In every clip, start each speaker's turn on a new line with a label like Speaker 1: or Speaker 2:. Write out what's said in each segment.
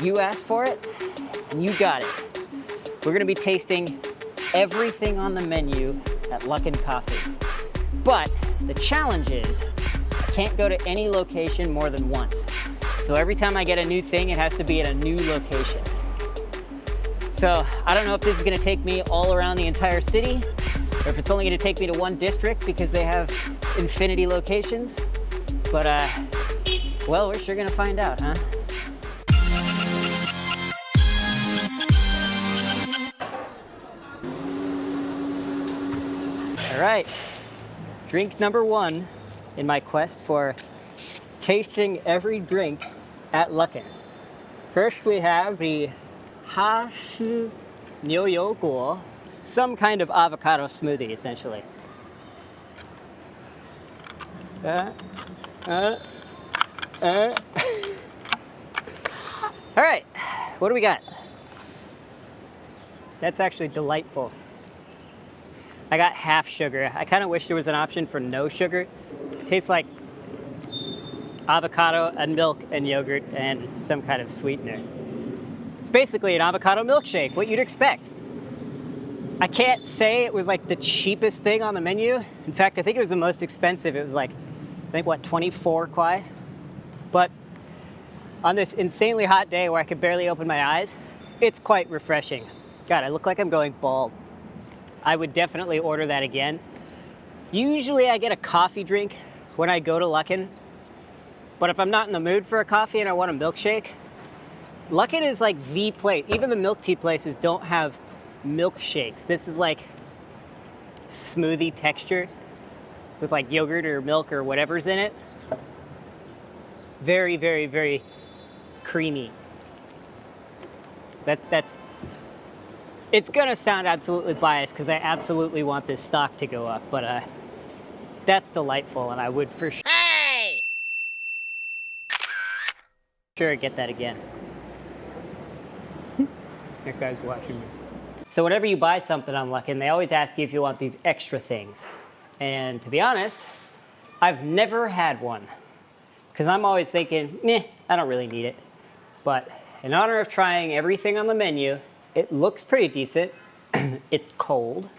Speaker 1: You asked for it, and you got it. We're gonna be tasting everything on the menu at Luckin Coffee. But the challenge is, I can't go to any location more than once. So every time I get a new thing, it has to be at a new location. So I don't know if this is gonna take me all around the entire city, or if it's only gonna take me to one district because they have infinity locations. But well, we're sure gonna find out, huh? All right, drink number one in my quest for tasting every drink at Luckin. First we have the Hashu Nyoyoguo, some kind of avocado smoothie, essentially. All right, what do we got? That's actually delightful. I got half sugar. I kind of wish there was an option for no sugar. It tastes like avocado and milk and yogurt and some kind of sweetener. It's basically an avocado milkshake, what you'd expect. I can't say it was like the cheapest thing on the menu. In fact, I think it was the most expensive. It was like, I think what, 24 kwai? But on this insanely hot day where I could barely open my eyes, it's quite refreshing. God, I look like I'm going bald. I would definitely order that again. Usually I get a coffee drink when I go to Luckin, but if I'm not in the mood for a coffee and I want a milkshake, Luckin is like the place. Even the milk tea places don't have milkshakes. This is like smoothie texture with like yogurt or milk or whatever's in it. Very, very, very creamy. It's gonna sound absolutely biased because I absolutely want this stock to go up, but that's delightful, and I would for sure get that again. That guy's watching me. So whenever you buy something on Luckin, they always ask you if you want these extra things. And to be honest, I've never had one because I'm always thinking, meh, I don't really need it. But in honor of trying everything on the menu, it looks pretty decent. It's cold.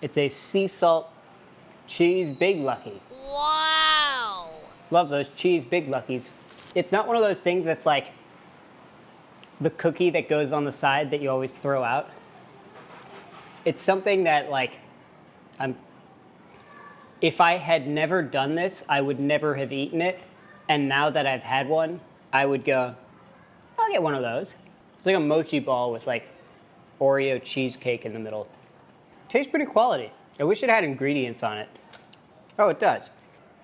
Speaker 1: It's a sea salt cheese Big Lucky.
Speaker 2: Wow!
Speaker 1: Love those cheese Big Luckies. It's not one of those things that's like the cookie that goes on the side that you always throw out. It's something that like, if I had never done this, I would never have eaten it. And now that I've had one, I would go, I'll get one of those. It's like a mochi ball with like Oreo cheesecake in the middle. Tastes pretty quality. I wish it had ingredients on it. Oh, it does.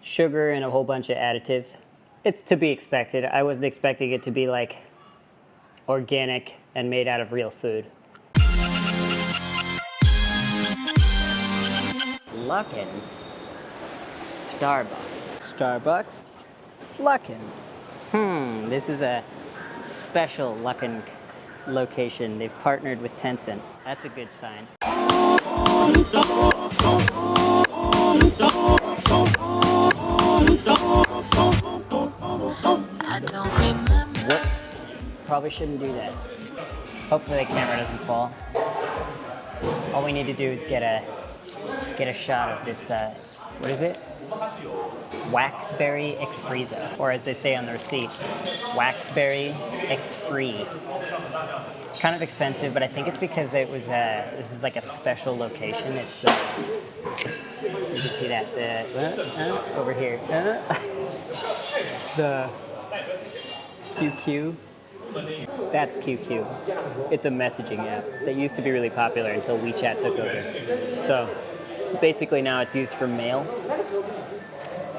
Speaker 1: Sugar and a whole bunch of additives. It's to be expected. I wasn't expecting it to be like organic and made out of real food. Luckin. Starbucks. Luckin. This is a special Luckin location. They've partnered with Tencent. That's a good sign.
Speaker 2: I don't remember.
Speaker 1: Whoops. Probably shouldn't do that. Hopefully the camera doesn't fall. All we need to do is get a shot of this, what is it? Waxberry X Freeza, or as they say on the receipt, Waxberry X Free. It's kind of expensive, but I think it's because it was this is like a special location. It's the, you can see that, the over here, the QQ. That's QQ. It's a messaging app that used to be really popular until WeChat took over. So basically now it's used for mail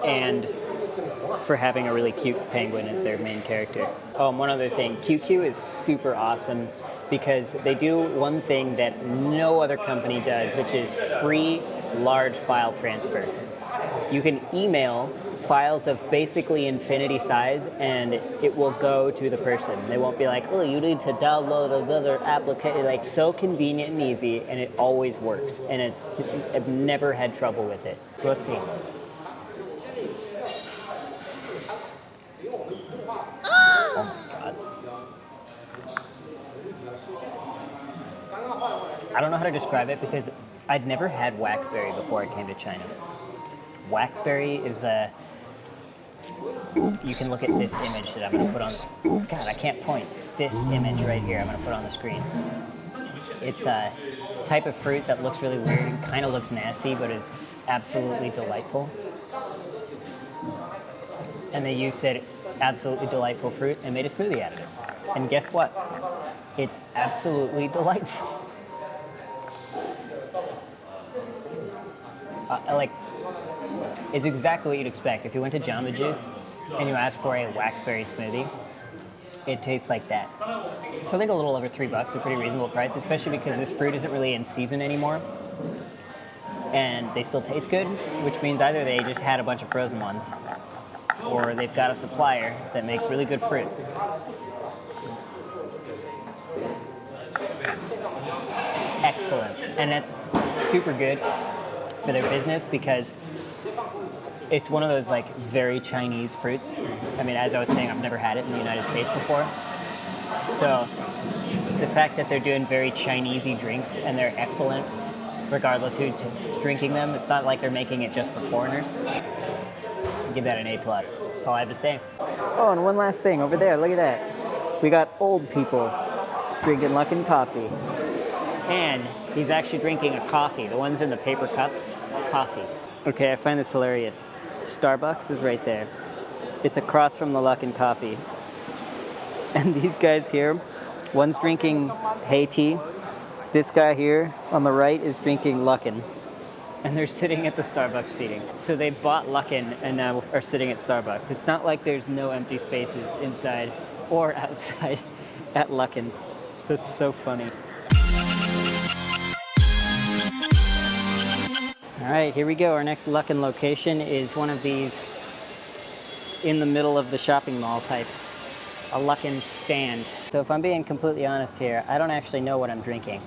Speaker 1: and for having a really cute penguin as their main character. Oh, and one other thing, QQ is super awesome because they do one thing that no other company does, which is free large file transfer. You can email files of basically infinity size and it will go to the person. They won't be like, oh, you need to download another application. Like, so convenient and easy, and it always works. And I've never had trouble with it. So let's see. Oh my God. I don't know how to describe it because I'd never had waxberry before I came to China. Waxberry is a... You can look at this image that I'm going to put on... God, I can't point. This image right here I'm going to put on the screen. It's a type of fruit that looks really weird and kind of looks nasty, but is absolutely delightful. And they used said absolutely delightful fruit and made a smoothie out of it. And guess what? It's absolutely delightful. It's exactly what you'd expect. If you went to Jamba Juice and you asked for a waxberry smoothie, it tastes like that. So I think a little over $3, a pretty reasonable price, especially because this fruit isn't really in season anymore. And they still taste good, which means either they just had a bunch of frozen ones, or they've got a supplier that makes really good fruit. Excellent. And that's super good for their business because it's one of those like very Chinese fruits. I mean, as I was saying, I've never had it in the United States before. So the fact that they're doing very Chinese-y drinks and they're excellent, regardless who's drinking them, it's not like they're making it just for foreigners. I'd give that an A+. That's all I have to say. Oh, and one last thing over there, look at that. We got old people drinking Luckin Coffee. And he's actually drinking a coffee. The ones in the paper cups, coffee. Okay, I find this hilarious. Starbucks is right there. It's across from the Luckin Coffee. And these guys here, one's drinking Haiti. This guy here on the right is drinking Luckin. And they're sitting at the Starbucks seating. So they bought Luckin and now are sitting at Starbucks. It's not like there's no empty spaces inside or outside at Luckin. That's so funny. All right, here we go. Our next Luckin location is one of these in the middle of the shopping mall type, a Luckin stand. So if I'm being completely honest here, I don't actually know what I'm drinking.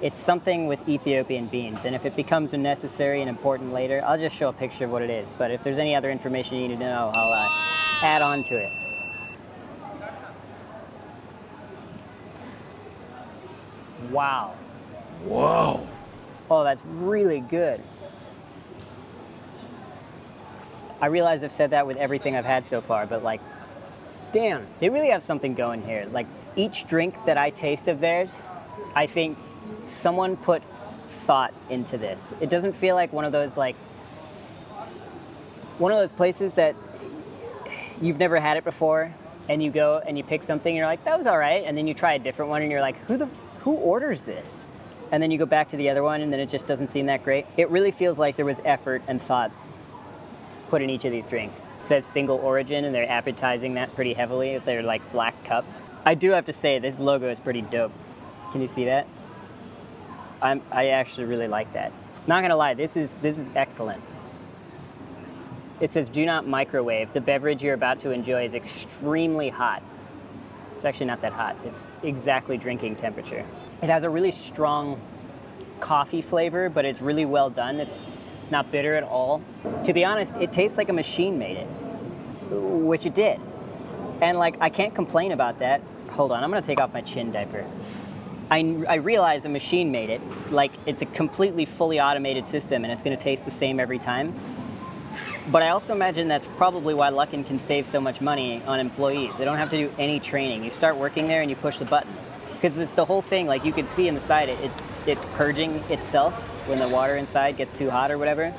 Speaker 1: It's something with Ethiopian beans, and if it becomes necessary and important later, I'll just show a picture of what it is. But if there's any other information you need to know, I'll add on to it. Wow.
Speaker 3: Whoa.
Speaker 1: Oh, that's really good. I realize I've said that with everything I've had so far, but like, damn, they really have something going here. Like, each drink that I taste of theirs, I think someone put thought into this. It doesn't feel like one of those places that you've never had it before, and you go and you pick something and you're like, that was all right, and then you try a different one and you're like, who orders this? And then you go back to the other one and then it just doesn't seem that great. It really feels like there was effort and thought put in each of these drinks. It says single origin and they're advertising that pretty heavily with their like black cup. I do have to say this logo is pretty dope. Can you see that? I actually really like that. Not gonna lie, this is excellent. It says do not microwave. The beverage you're about to enjoy is extremely hot. It's actually not that hot. It's exactly drinking temperature. It has a really strong coffee flavor, but it's really well done. It's not bitter at all. To be honest, it tastes like a machine made it, which it did. And like, I can't complain about that. Hold on, I'm gonna take off my chin diaper. I realize a machine made it. Like, it's a completely fully automated system and it's gonna taste the same every time. But I also imagine that's probably why Luckin can save so much money on employees. They don't have to do any training. You start working there and you push the button. Because the whole thing, like you could see in the side, it's purging itself when the water inside gets too hot or whatever,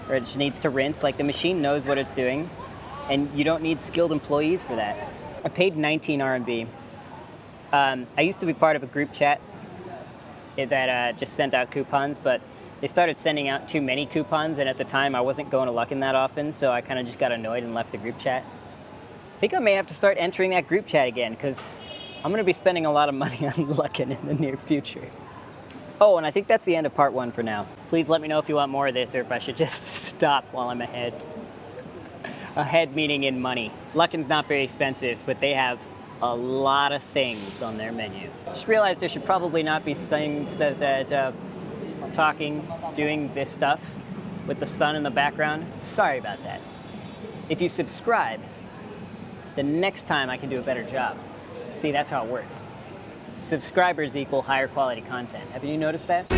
Speaker 1: or it just needs to rinse. Like, the machine knows what it's doing, and you don't need skilled employees for that. I paid 19 RMB. I used to be part of a group chat that just sent out coupons, but they started sending out too many coupons, and at the time I wasn't going to Luckin that often, so I kind of just got annoyed and left the group chat. I think I may have to start entering that group chat again, because I'm gonna be spending a lot of money on Luckin in the near future. Oh, and I think that's the end of part 1 for now. Please let me know if you want more of this or if I should just stop while I'm ahead. Ahead meaning in money. Luckin's not very expensive, but they have a lot of things on their menu. Just realized I should probably not be doing this stuff with the sun in the background. Sorry about that. If you subscribe, the next time I can do a better job. See, that's how it works. Subscribers equal higher quality content. Have you noticed that?